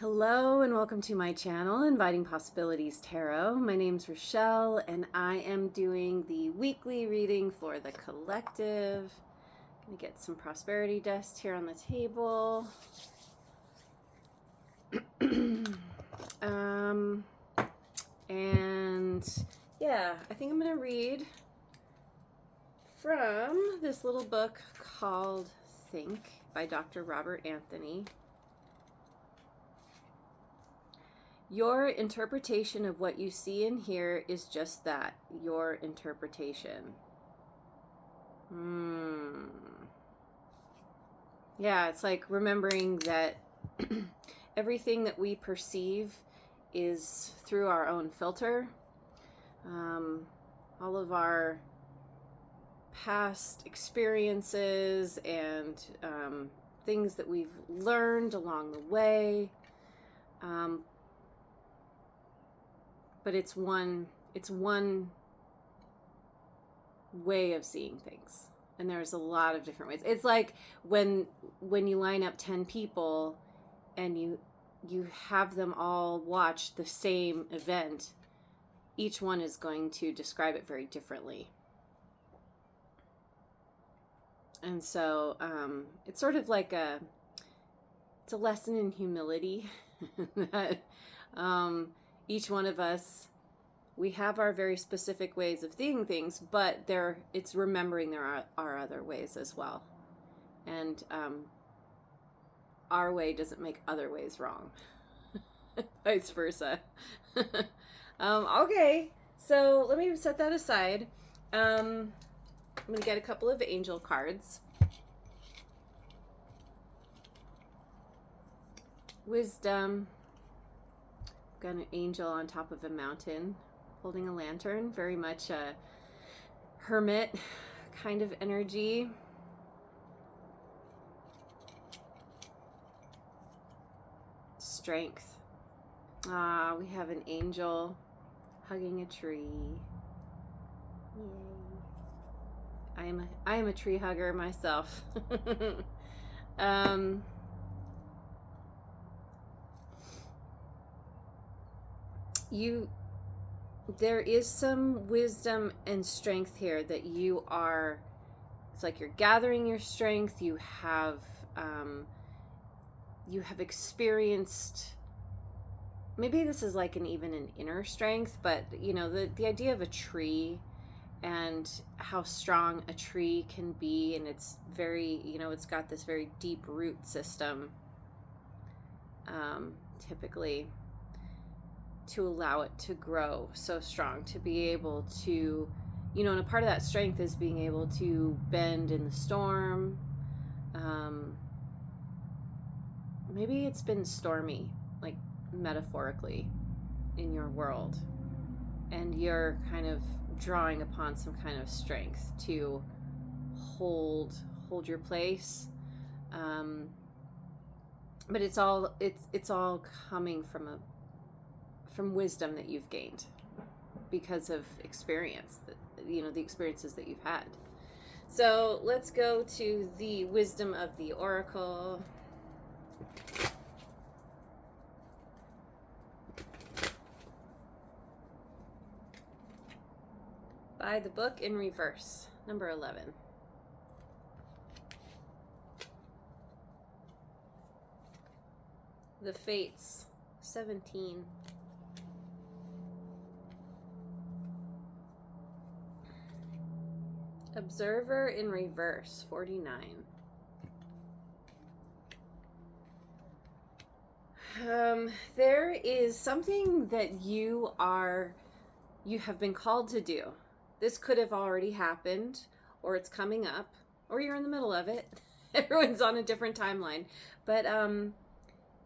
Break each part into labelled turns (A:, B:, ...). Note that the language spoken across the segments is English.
A: Hello and welcome to my channel, Inviting Possibilities Tarot. My name's Rochelle and I am doing the weekly reading for the collective. I'm going to get some prosperity dust here on the table. And yeah, I think I'm going to read from this little book called Think by Dr. Robert Anthony. Your interpretation of what you see and hear is just that, your interpretation. Yeah, it's like remembering that everything that we perceive is through our own filter. All of our past experiences and things that we've learned along the way. But it's one way of seeing things, and there's a lot of different ways. It's like when you line up 10 people and you have them all watch the same event, each one is going to describe it very differently. And so it's sort of like it's a lesson in humility that each one of us, we have our very specific ways of seeing things, but it's remembering there are other ways as well. And our way doesn't make other ways wrong. Vice versa. Okay, so let me set that aside. I'm going to get a couple of angel cards. Wisdom. Got an angel on top of a mountain holding a lantern, very much a hermit kind of energy. Strength. We have an angel hugging a tree. Yay. I am a tree hugger myself. There is some wisdom and strength here that it's like you're gathering your strength. You have experienced, maybe this is like even an inner strength, but the idea of a tree and how strong a tree can be, and it's very, it's got this very deep root system, typically, to allow it to grow so strong, to be able to, and a part of that strength is being able to bend in the storm. Maybe it's been stormy, like metaphorically, in your world, and you're kind of drawing upon some kind of strength to hold your place. But it's all coming from wisdom that you've gained because of experience, the experiences that you've had. So let's go to the wisdom of the oracle. By the book in reverse, number 11. The Fates, 17. Observer in reverse, 49. There is something that you have been called to do. This could have already happened, or it's coming up, or you're in the middle of it. Everyone's on a different timeline. But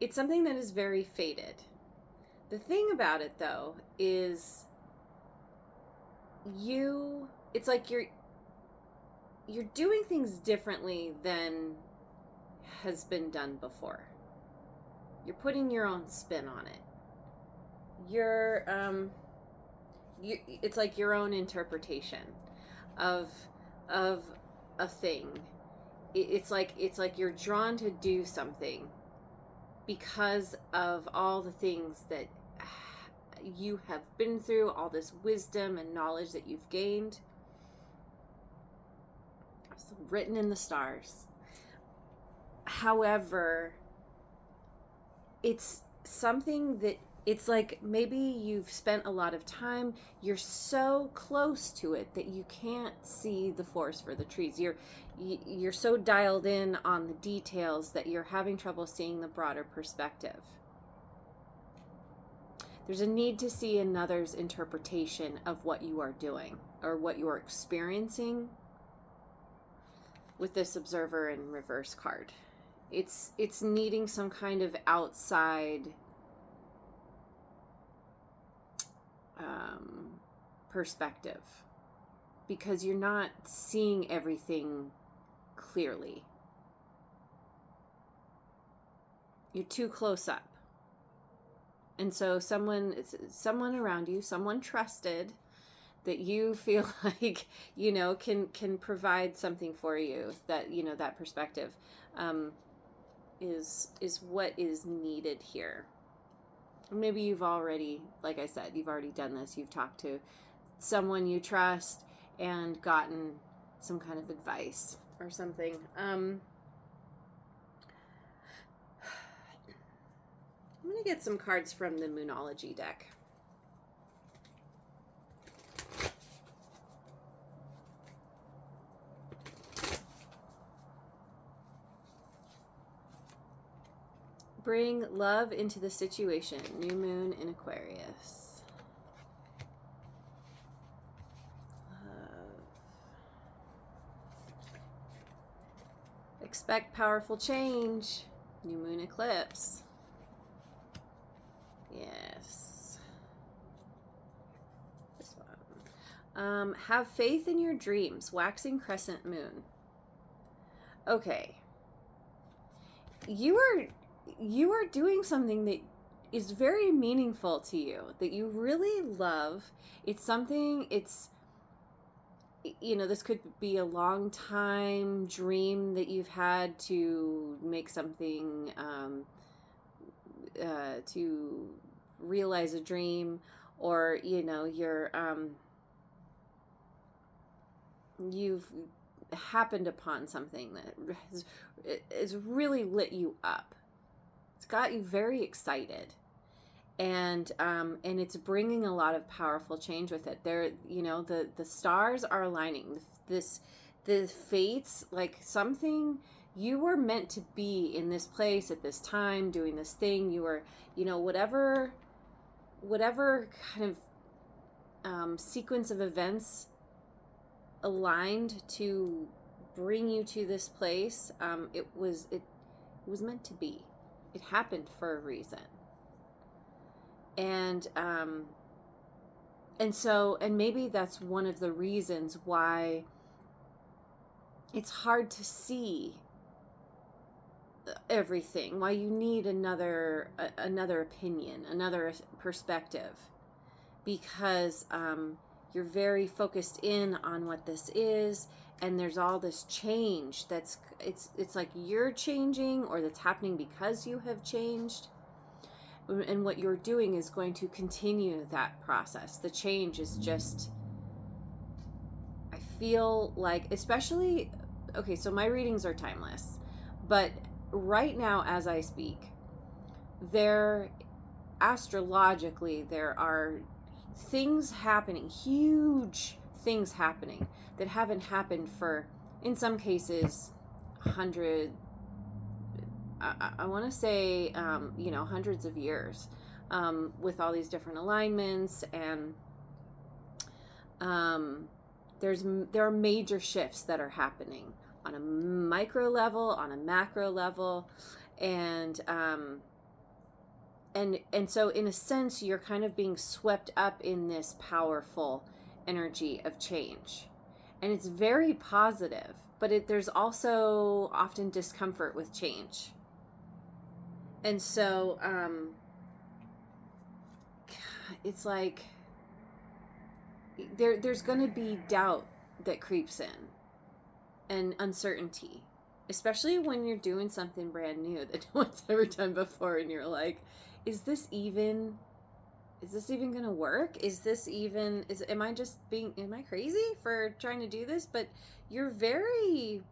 A: it's something that is very fated. The thing about it, though, is it's like you're doing things differently than has been done before. You're putting your own spin on it. It's like your own interpretation of a thing. It's like you're drawn to do something because of all the things that you have been through, all this wisdom and knowledge that you've gained. It's written in the stars. However, it's something that it's like maybe you've spent a lot of time, you're so close to it that you can't see the forest for the trees. You're so dialed in on the details that you're having trouble seeing the broader perspective. There's a need to see another's interpretation of what you are doing or what you are experiencing with this observer in reverse card. It's needing some kind of outside perspective, because you're not seeing everything clearly. You're too close up. And so someone around you, someone trusted, that you feel like, can provide something for you, that, that perspective is what is needed here. Maybe you've already, like I said, you've already done this. You've talked to someone you trust and gotten some kind of advice or something. I'm going to get some cards from the Moonology deck. Bring love into the situation. New moon in Aquarius. Love. Expect powerful change. New moon eclipse. Yes. This one. Have faith in your dreams. Waxing crescent moon. Okay. You are doing something that is very meaningful to you, that you really love. It's something, this could be a long time dream that you've had to make something, to realize a dream, or, you've happened upon something that has really lit you up. It's got you very excited, and it's bringing a lot of powerful change with it. There, the stars are aligning. The fates, like something, you were meant to be in this place at this time doing this thing. You were, whatever kind of sequence of events aligned to bring you to this place. It was meant to be. It happened for a reason. And maybe that's one of the reasons why it's hard to see everything, why you need another opinion, another perspective, because you're very focused in on what this is, and there's all this change it's like you're changing, or that's happening because you have changed, and what you're doing is going to continue that process. The change is just, I feel like, especially, okay, so my readings are timeless, but right now as I speak, astrologically there are things happening, huge things happening that haven't happened for, in some cases, I want to say, hundreds of years, with all these different alignments, and there are major shifts that are happening on a micro level, on a macro level, and so in a sense you're kind of being swept up in this powerful energy of change, and it's very positive, but there's also often discomfort with change. And so it's like there's going to be doubt that creeps in, and uncertainty, especially when you're doing something brand new that no one's ever done before, and you're like, is this even gonna work? Am I crazy for trying to do this? But you're very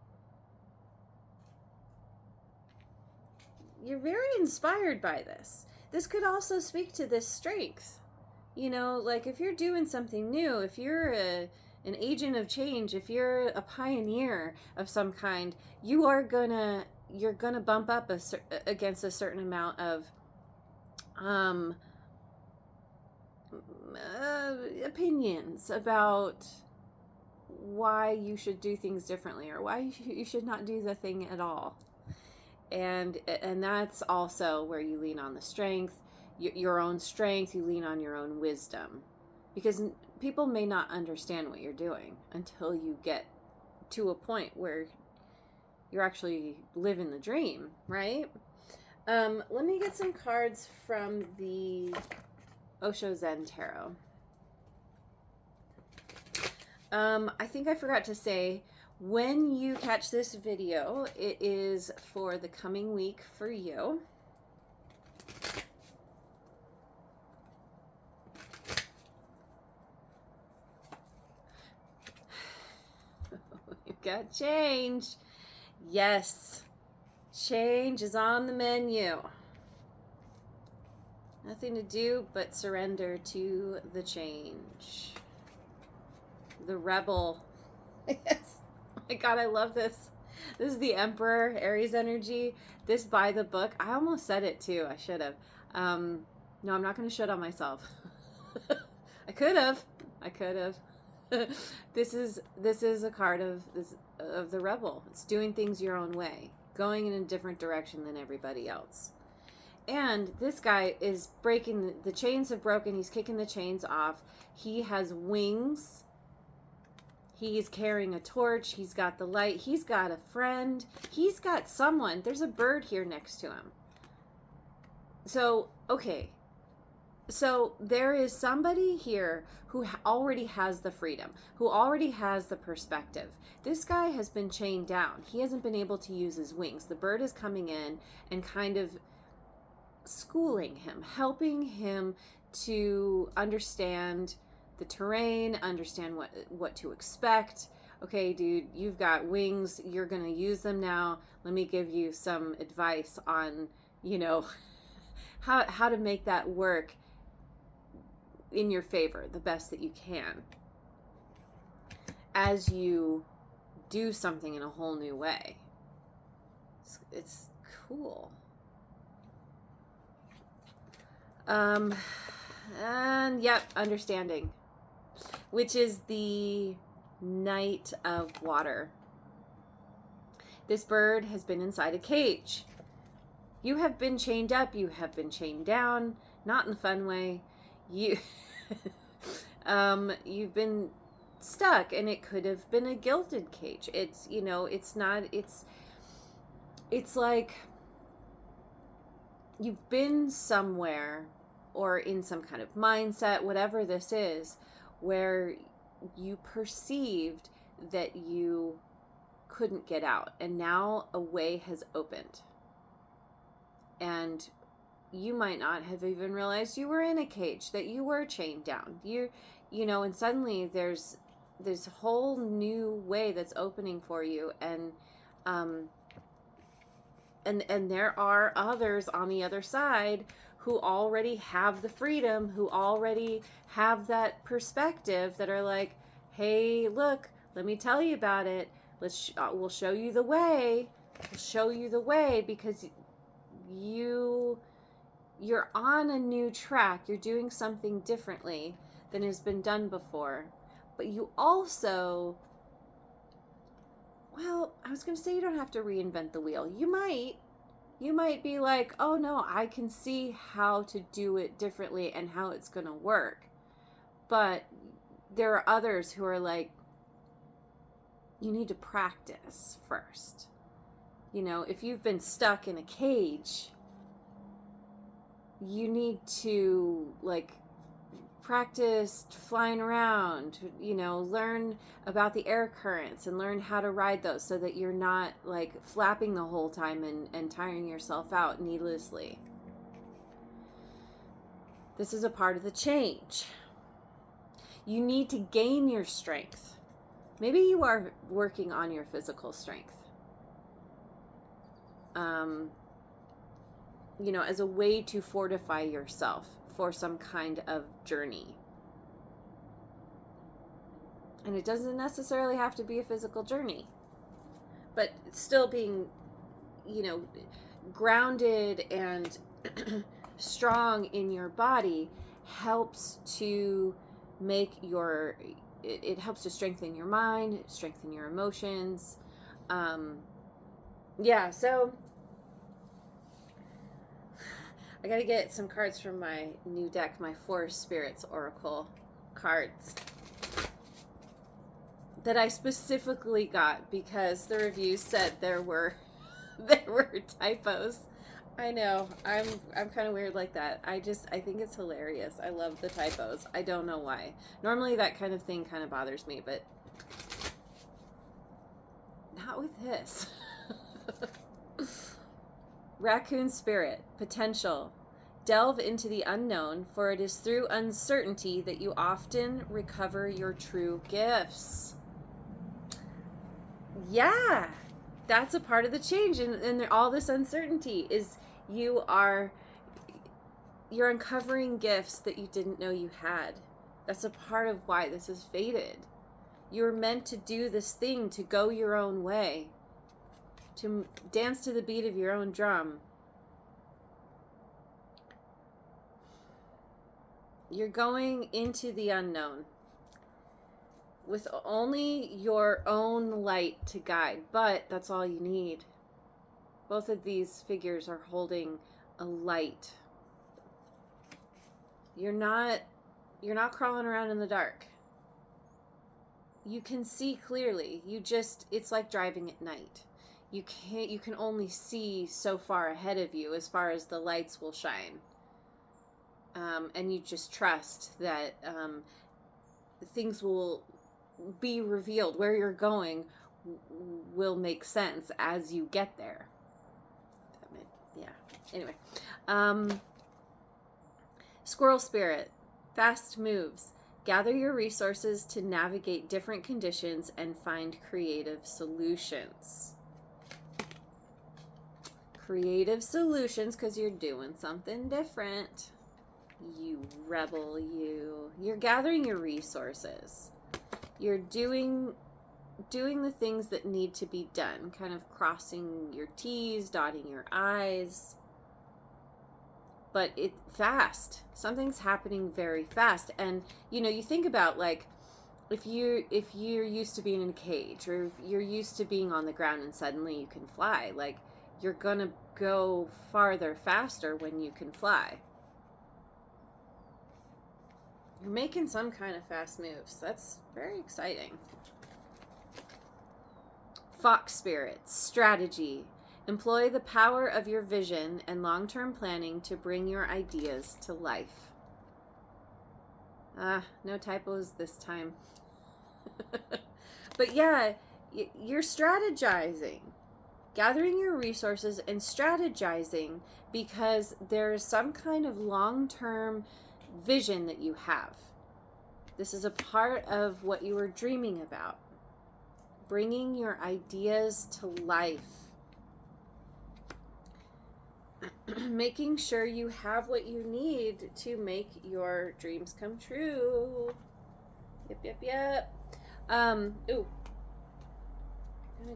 A: inspired by this. This could also speak to this strength. Like if you're doing something new, if you're an agent of change, if you're a pioneer of some kind, you're gonna bump up against a certain amount of opinions about why you should do things differently, or why you should not do the thing at all. And that's also where you lean on the strength, your own strength. You lean on your own wisdom, because people may not understand what you're doing until you get to a point where you're actually living the dream, right? Let me get some cards from the Osho Zen Tarot. I think I forgot to say, when you catch this video, it is for the coming week for you. You've got change. Yes, change is on the menu. Nothing to do but surrender to the change. The rebel. Yes. Oh my God, I love this. This is the Emperor, Aries energy. This by the book. I almost said it too. I should have. No, I'm not going to shit on myself. I could have. This is a card of the rebel. It's doing things your own way, going in a different direction than everybody else. And this guy is breaking the chains have broken. He's kicking the chains off. He has wings. He's carrying a torch. He's got the light. He's got a friend. He's got someone. There's a bird here next to him. So, okay. So there is somebody here who already has the freedom, who already has the perspective. This guy has been chained down. He hasn't been able to use his wings. The bird is coming in and kind of schooling him, helping him to understand the terrain, understand what to expect. Okay, dude, you've got wings. You're going to use them now. Let me give you some advice on, how to make that work in your favor the best that you can as you do something in a whole new way. It's cool. And yep, understanding, which is the Knight of Water. This bird has been inside a cage. You have been chained up. You have been chained down, not in the fun way. You've been stuck, and it could have been a gilded cage. It's like you've been somewhere or in some kind of mindset, whatever this is, where you perceived that you couldn't get out, and now a way has opened. And you might not have even realized you were in a cage, that you were chained down. And suddenly there's this whole new way that's opening for you, and there are others on the other side who already have the freedom, who already have that perspective, that are like, hey, look, let me tell you about it. We'll show you the way. We'll show you the way, because you're on a new track. You're doing something differently than has been done before. But you also, well, I was going to say you don't have to reinvent the wheel. You might be like, oh no, I can see how to do it differently and how it's going to work. But there are others who are like, you need to practice first. If you've been stuck in a cage, you need to practice flying around, learn about the air currents and learn how to ride those so that you're not like flapping the whole time and tiring yourself out needlessly. This is a part of the change. You need to gain your strength. Maybe you are working on your physical strength. As a way to fortify yourself for some kind of journey. And it doesn't necessarily have to be a physical journey. But still being, grounded and strong in your body helps to it helps to strengthen your mind, strengthen your emotions. So I gotta get some cards from my new deck, my Forest Spirits Oracle cards that I specifically got because the reviews said there were typos. I know, I'm kind of weird like that. I think it's hilarious. I love the typos. I don't know why. Normally that kind of thing kind of bothers me, but not with this. Raccoon Spirit, potential. Delve into the unknown, for it is through uncertainty that you often recover your true gifts. Yeah, that's a part of the change. And all this uncertainty is you're uncovering gifts that you didn't know you had. That's a part of why this is fated. You're meant to do this thing, to go your own way, to dance to the beat of your own drum. You're going into the unknown with only your own light to guide, but that's all you need. Both of these figures are holding a light. You're not crawling around in the dark. You can see clearly. It's like driving at night. You can only see so far ahead of you as far as the lights will shine. And you just trust that things will be revealed. Where you're going will make sense as you get there. Anyway. Squirrel Spirit, fast moves. Gather your resources to navigate different conditions and find creative solutions. Creative solutions because you're doing something different. You rebel, you. You're gathering your resources. You're doing the things that need to be done, kind of crossing your T's, dotting your I's. But it's fast. Something's happening very fast. And, you think about, like, if you're used to being in a cage, or if you're used to being on the ground and suddenly you can fly, like, you're going to go farther faster when you can fly. You're making some kind of fast moves. That's very exciting. Fox Spirit, strategy. Employ the power of your vision and long-term planning to bring your ideas to life. No typos this time. But yeah, you're strategizing. Gathering your resources and strategizing because there's some kind of long-term vision that you have. This is a part of what you were dreaming about. Bringing your ideas to life. Making sure you have what you need to make your dreams come true. Yep. I'm gonna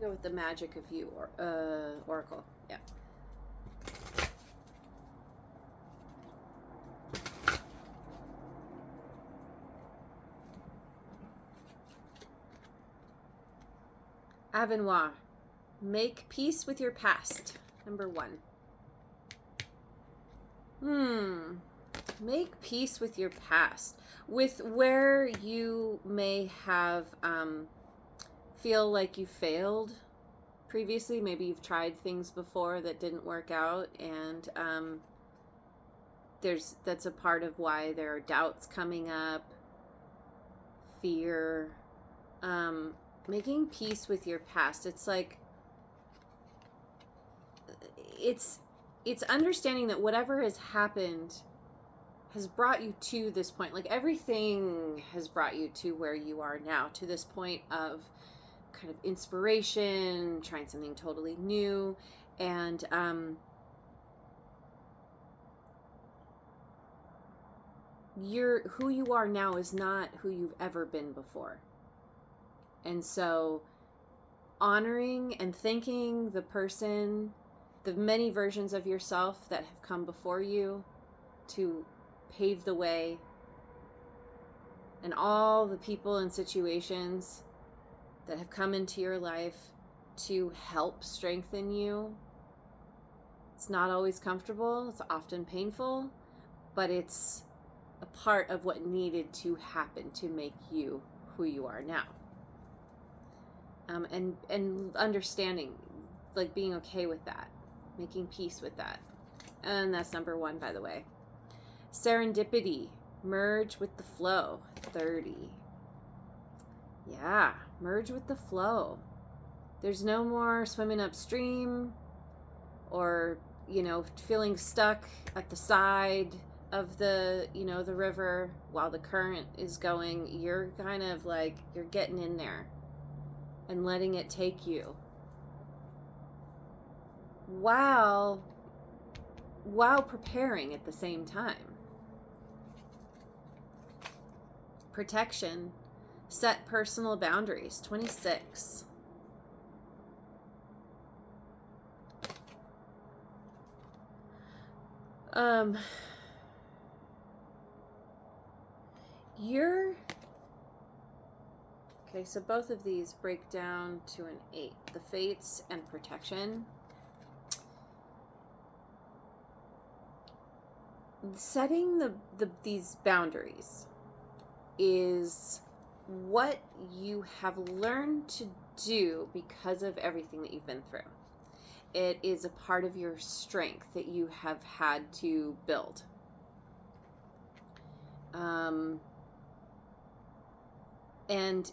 A: go with the Magic of You Oracle. Yeah. Avenoir. Make peace with your past. Number 1. Make peace with your past. With where you may have feel like you failed previously. Maybe you've tried things before that didn't work out, and that's a part of why there are doubts coming up, fear, making peace with your past. It's like, it's understanding that whatever has happened has brought you to this point. Like, everything has brought you to where you are now, to this point of kind of inspiration, trying something totally new. And who you are now is not who you've ever been before. And so honoring and thanking the many versions of yourself that have come before you to pave the way, and all the people and situations that have come into your life to help strengthen you. It's not always comfortable, it's often painful, but it's a part of what needed to happen to make you who you are now. And understanding, like, being okay with that, making peace with that. And that's number 1, by the way. Serendipity, merge with the flow, 30. Yeah, merge with the flow. There's no more swimming upstream or, feeling stuck at the side of the river while the current is going. You're kind of like, you're getting in there and letting it take you while preparing at the same time. Protection, set personal boundaries, 26. Okay, so both of these break down to an 8. The fates and protection. Setting these boundaries is what you have learned to do because of everything that you've been through. It is a part of your strength that you have had to build. And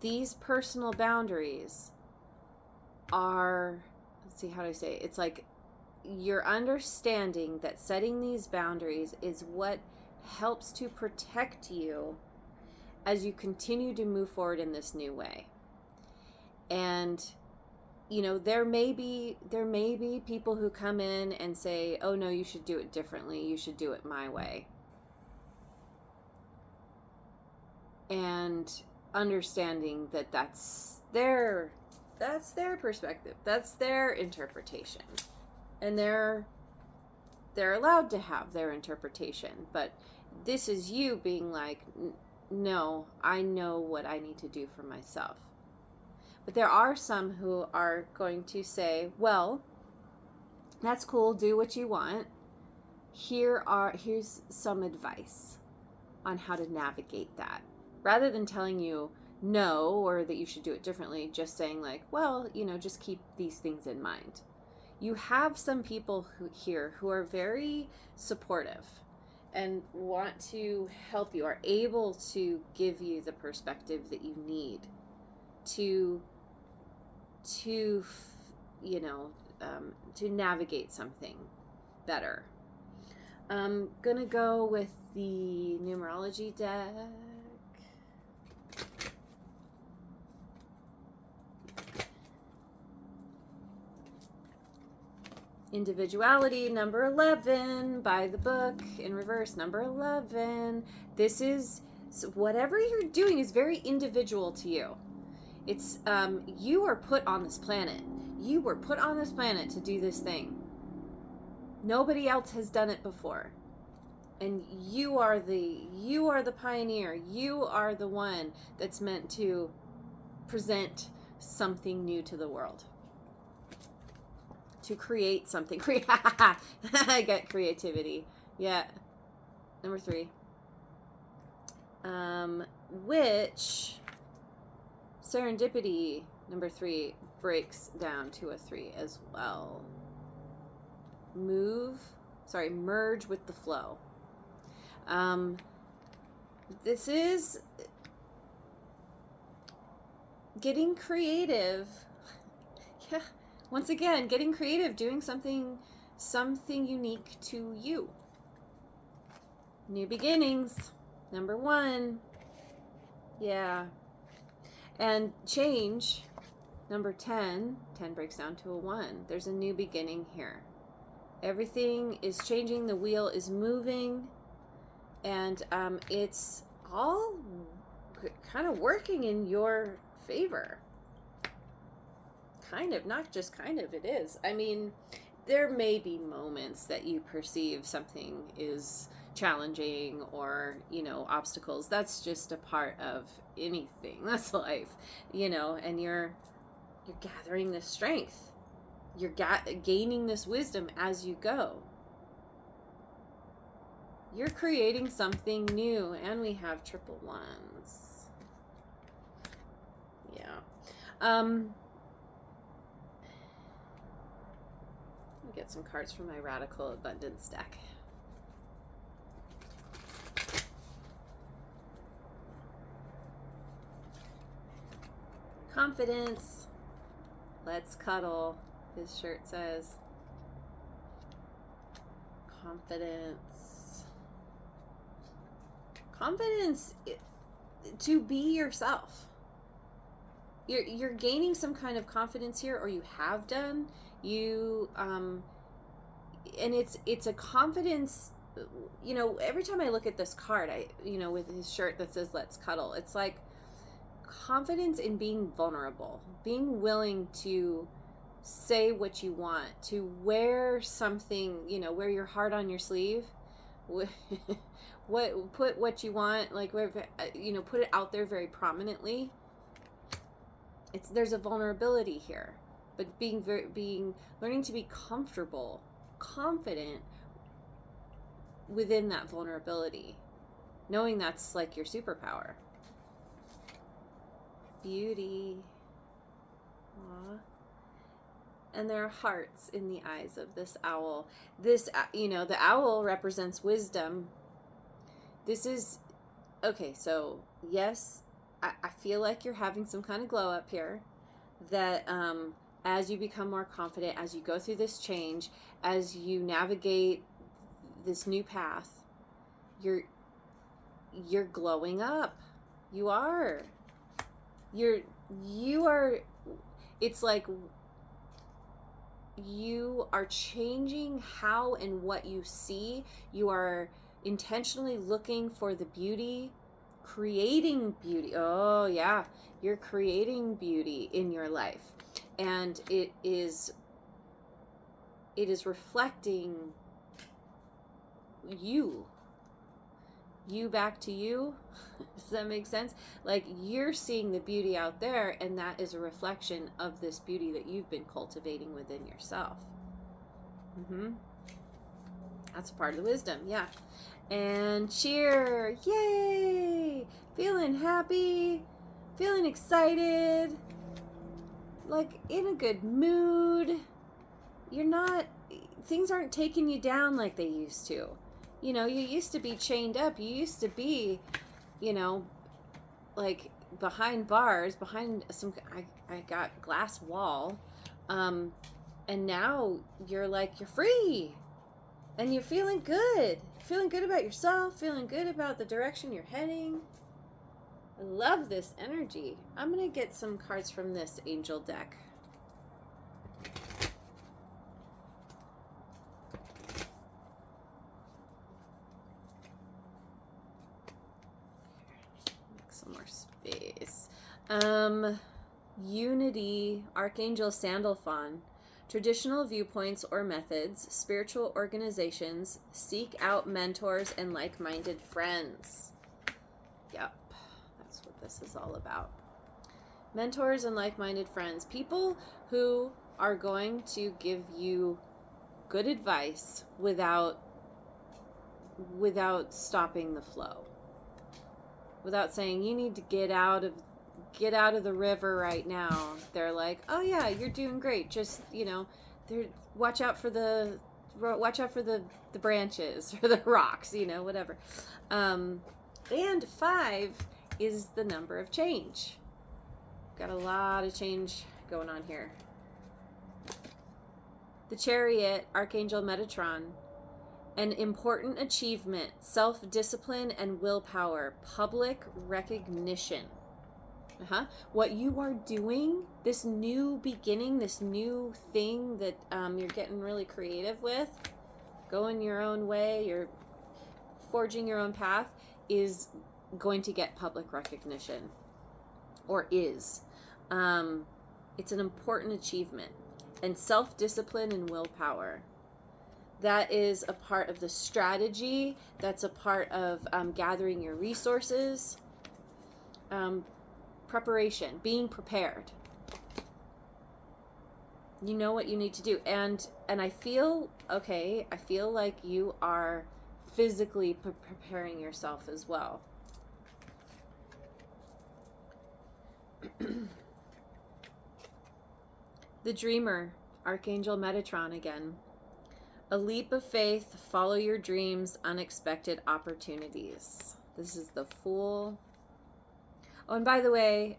A: these personal boundaries are, let's see, how do I say it? It's like you're understanding that setting these boundaries is what helps to protect you as you continue to move forward in this new way. And there may be people who come in and say, oh no, you should do it differently, you should do it my way. And understanding that that's their perspective, that's their interpretation, and they're allowed to have their interpretation. But this is you being like, no, I know what I need to do for myself. But there are some who are going to say, well, that's cool, do what you want. Here's some advice on how to navigate that. Rather than telling you no, or that you should do it differently, just saying like, well, just keep these things in mind. You have some people here who are very supportive and want to help you, are able to give you the perspective that you need to navigate something better. I'm gonna go with the numerology deck. Individuality, number 11, by the book, in reverse, number 11. This is, so whatever you're doing is very individual to you. It's, you are put on this planet. You were put on this planet to do this thing. Nobody else has done it before. And you are the pioneer. You are the one that's meant to present something new to the world. To create something. I get creativity. Yeah. Number 3. Which serendipity, number 3, breaks down to a 3 as well. Move merge with the flow. This is getting creative. Yeah, once again, getting creative, doing something unique to you. New beginnings, number 1. Yeah. And change, number 10. 10 breaks down to a 1. There's a new beginning here. Everything is changing. The wheel is moving. And it's all kind of working in your favor. Kind of, not just kind of, it is. I mean, there may be moments that you perceive something is challenging or, obstacles. That's just a part of anything. That's life, and you're gathering this strength. You're gaining this wisdom as you go. You're creating something new, and we have triple ones. Yeah. Let me get some cards from my Radical Abundance deck. Confidence. Let's cuddle, his shirt says. Confidence to be yourself. You're gaining some kind of confidence here, or you have done. And it's a confidence. Every time I look at this card, with his shirt that says "Let's cuddle," it's like confidence in being vulnerable, being willing to say what you want, to wear something, wear your heart on your sleeve. Put what you want, like, put it out there very prominently. There's a vulnerability here, but learning to be comfortable, confident within that vulnerability, knowing that's like your superpower. Beauty. Aww. And there are hearts in the eyes of this owl. This, the owl represents wisdom. This is, okay, so yes, I feel like you're having some kind of glow up here, that as you become more confident, as you go through this change, as you navigate this new path, you're glowing up. You are. It's like you are changing how and what you see. You are intentionally looking for the beauty, creating beauty. Oh yeah, you're creating beauty in your life, and it is reflecting you back to you. Does that make sense? Like, you're seeing the beauty out there, and that is a reflection of this beauty that you've been cultivating within yourself. That's a part of the wisdom. Yeah. And cheer. Yay! Feeling happy, feeling excited, like in a good mood. Things aren't taking you down like they used to. You used to be chained up. You used to be, like behind bars, behind I got glass wall. And now you're free. And you're feeling good. Feeling good about yourself, feeling good about the direction you're heading. I love this energy. I'm going to get some cards from this angel deck. Space. Unity, Archangel Sandalphon. Traditional viewpoints or methods, spiritual organizations, seek out mentors and like-minded friends. Yep, that's what this is all about. Mentors and like-minded friends. People who are going to give you good advice without stopping the flow. Without saying, you need to get out of the river right now. They're like, oh yeah, you're doing great. Just, watch out for the watch out for the branches or the rocks, whatever. And 5 is the number of change. Got a lot of change going on here. The Chariot, Archangel Metatron. An important achievement, self-discipline and willpower, public recognition. What you are doing, this new beginning, this new thing that you're getting really creative with, going your own way, you're forging your own path, is going to get public recognition, or is. It's an important achievement. And self-discipline and willpower. That is a part of the strategy. That's a part of gathering your resources. Preparation, being prepared. You know what you need to do. And I feel like you are physically preparing yourself as well. The Dreamer, Archangel Metatron again. A leap of faith, follow your dreams, unexpected opportunities. This is the Fool. Oh, and by the way,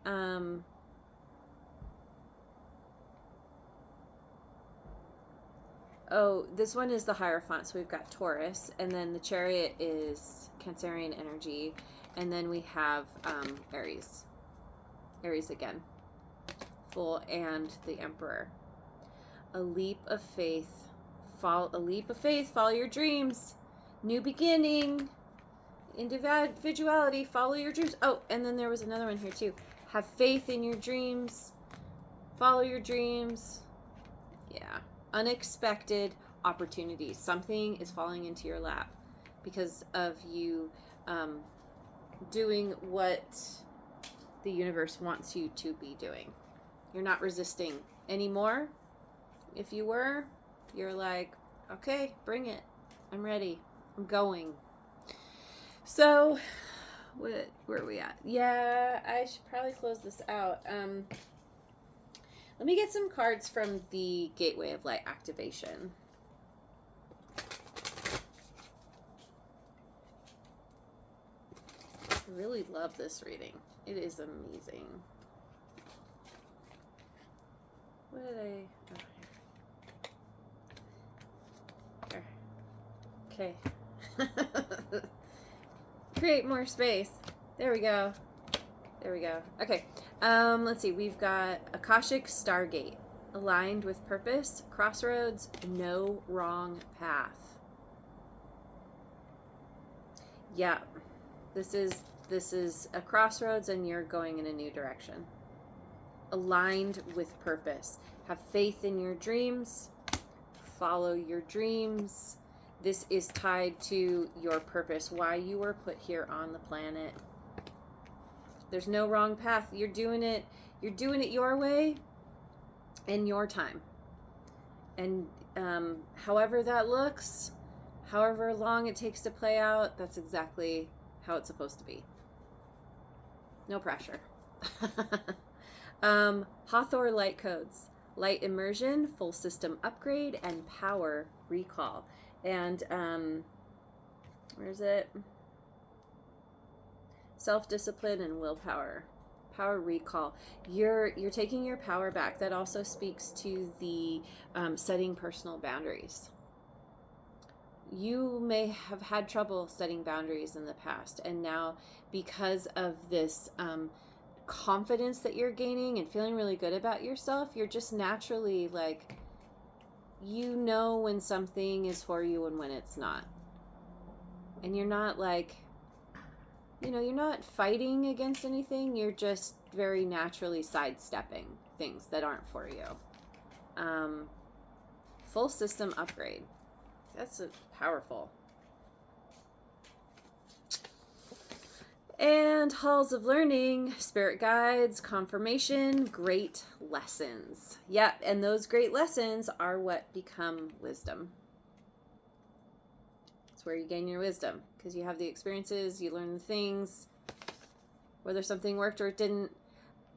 A: this one is the Hierophant, so we've got Taurus, and then the Chariot is Cancerian energy, and then we have Aries. Aries again. Fool and the Emperor. A leap of faith. Follow your dreams. New beginning. Individuality, follow your dreams. Oh, and then there was another one here too. Have faith in your dreams. Follow your dreams. Yeah. Unexpected opportunities. Something is falling into your lap because of you doing what the universe wants you to be doing. You're not resisting anymore. If you were, you're like, okay, bring it. I'm ready. I'm going. So, where are we at? Yeah, I should probably close this out. Let me get some cards from the Gateway of Light activation. I really love this reading. It is amazing. What did I... Oh, here. Okay. Create more space. There we go. There we go. Okay. Let's see. We've got Akashic Stargate. Aligned with purpose. Crossroads. No wrong path. Yeah. This is a crossroads and you're going in a new direction. Aligned with purpose. Have faith in your dreams. Follow your dreams. This is tied to your purpose, why you were put here on the planet. There's no wrong path. You're doing it your way in your time. And however that looks, however long it takes to play out, that's exactly how it's supposed to be. No pressure. Hathor Light Codes. Light Immersion, Full System Upgrade, and Power Recall. And where is it? Self-discipline and willpower. Power recall. You're taking your power back. That also speaks to the setting personal boundaries. You may have had trouble setting boundaries in the past, and now because of this confidence that you're gaining and feeling really good about yourself, you're just naturally like, you know when something is for you and when it's not. And you're not like, you're not fighting against anything. You're just very naturally sidestepping things that aren't for you. Full system upgrade. That's powerful. And halls of learning, spirit guides, confirmation, great lessons. Yep, and those great lessons are what become wisdom. It's where you gain your wisdom, because you have the experiences, you learn the things, whether something worked or it didn't.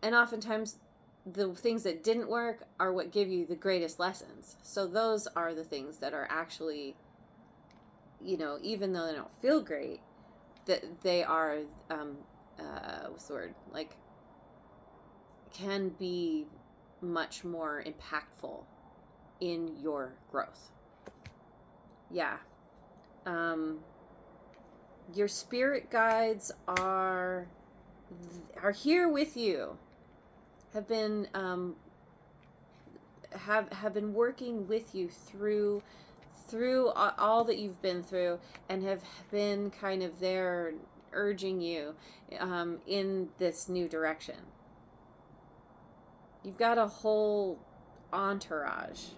A: And oftentimes the things that didn't work are what give you the greatest lessons. So those are the things that are actually, even though they don't feel great, that they are, what's the word? Like, can be much more impactful in your growth. Yeah. Your spirit guides are here with you. Have been have been working with you through all that you've been through, and have been kind of there urging you in this new direction. You've got a whole entourage.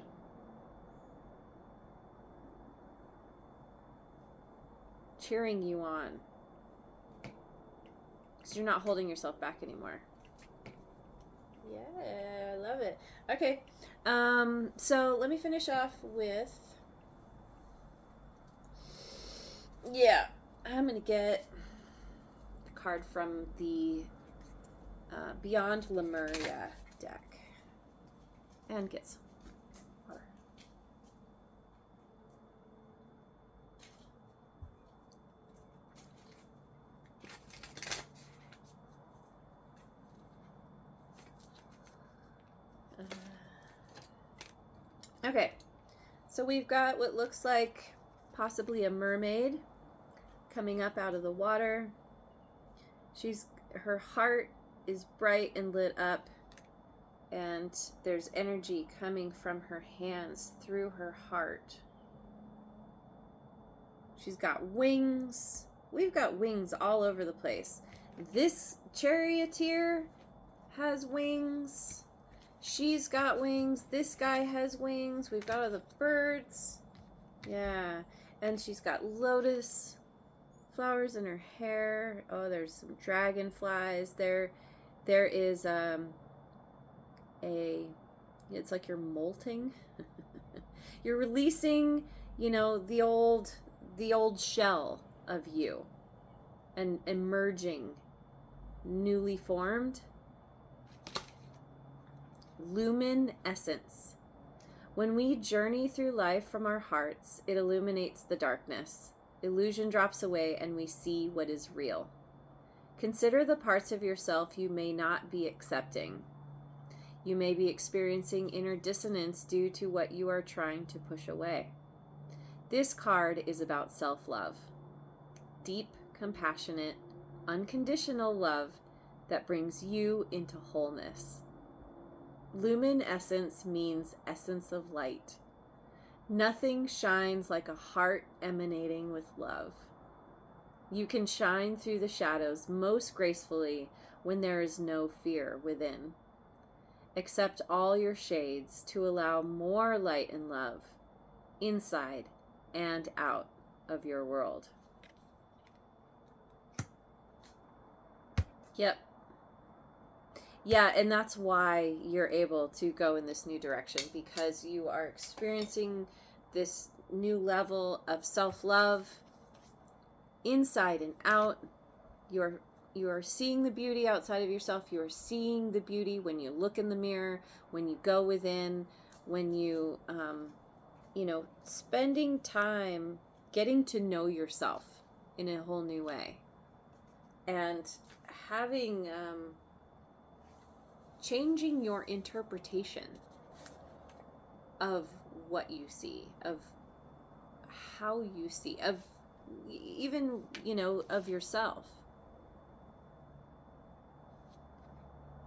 A: Cheering you on. Because you're not holding yourself back anymore. Yeah, I love it. Okay, so let me finish off with, I'm going to get a card from the Beyond Lemuria deck and get some water. Okay, so we've got what looks like possibly a mermaid coming up out of the water. Her heart is bright and lit up, and there's energy coming from her hands through her heart. She's got wings. We've got wings all over the place. This charioteer has wings. She's got wings. This guy has wings. We've got all the birds. Yeah. And she's got lotus flowers in her hair. Oh, there's some dragonflies. There is it's like you're molting. You're releasing, the old shell of you and emerging newly formed. Lumen essence. When we journey through life from our hearts, it illuminates the darkness. Illusion drops away and we see what is real. Consider the parts of yourself you may not be accepting. You may be experiencing inner dissonance due to what you are trying to push away. This card is about self-love. Deep, compassionate, unconditional love that brings you into wholeness. Lumen essence means essence of light. Nothing shines like a heart emanating with love. You can shine through the shadows most gracefully when there is no fear within. Accept all your shades to allow more light and love inside and out of your world. Yep. Yeah, and that's why you're able to go in this new direction, because you are experiencing this new level of self-love inside and out. You are seeing the beauty outside of yourself. You are seeing the beauty when you look in the mirror, when you go within, when you, spending time getting to know yourself in a whole new way. And having, changing your interpretation of what you see, of how you see, of even, of yourself.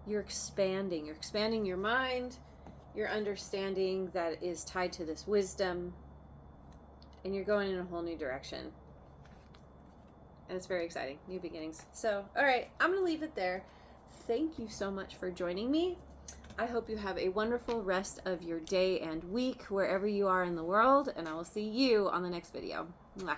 A: You're expanding your mind, your understanding that is tied to this wisdom, and you're going in a whole new direction. And it's very exciting, new beginnings. So, all right, I'm going to leave it there. Thank you so much for joining me. I hope you have a wonderful rest of your day and week, wherever you are in the world, and I will see you on the next video. Mwah.